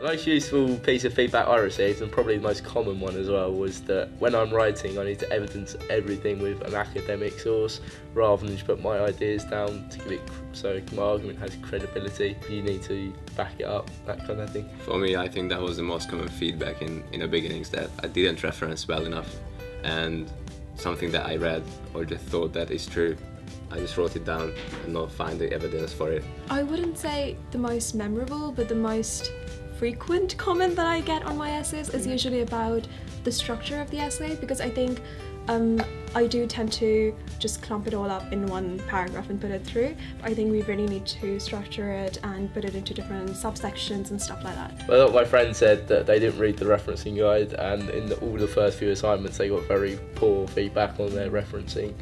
The most useful piece of feedback I received, and probably the most common one as well, was that when I'm writing I need to evidence everything with an academic source rather than just put my ideas down to give it so my argument has credibility. You need to back it up, that kind of thing. For me, I think that was the most common feedback in the beginnings, that I didn't reference well enough, and something that I read or just thought that is true, I just wrote it down and not find the evidence for it. I wouldn't say the most memorable, but the most frequent comment that I get on my essays is usually about the structure of the essay, because I think I do tend to just clump it all up in one paragraph and put it through. But I think we really need to structure it and put it into different subsections and stuff like that. Well, a lot of my friends said that they didn't read the referencing guide, and in all the first few assignments they got very poor feedback on their referencing.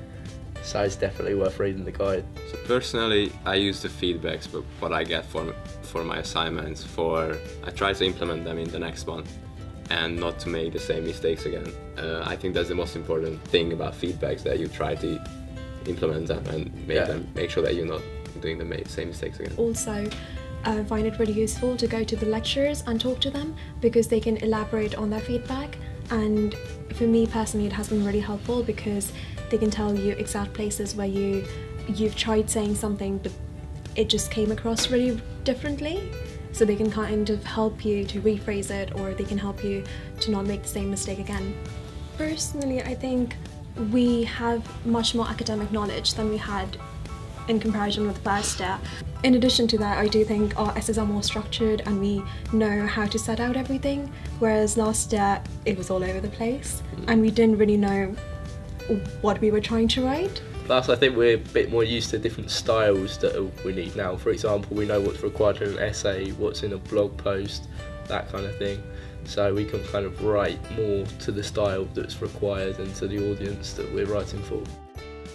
So it's definitely worth reading the guide. So personally, I use the feedbacks, but what I get for my assignments, I try to implement them in the next one and not to make the same mistakes again. I think that's the most important thing about feedbacks, that you try to implement them and make sure that you're not doing the same mistakes again. Also, I find it really useful to go to the lecturers and talk to them, because they can elaborate on their feedback, and for me personally it has been really helpful because they can tell you exact places where you've tried saying something but it just came across really differently. So they can kind of help you to rephrase it, or they can help you to not make the same mistake again. Personally, I think we have much more academic knowledge than we had in comparison with first year. In addition to that, I do think our essays are more structured and we know how to set out everything, whereas last year it was all over the place and we didn't really know what we were trying to write. Plus, I think we're a bit more used to different styles that we need now. For example, we know what's required in an essay, what's in a blog post, that kind of thing. So we can kind of write more to the style that's required and to the audience that we're writing for.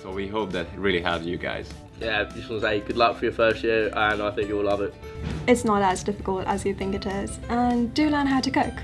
So we hope that it really helped you guys. Yeah, I just want to say good luck for your first year, and I think you'll love it. It's not as difficult as you think it is, and do learn how to cook.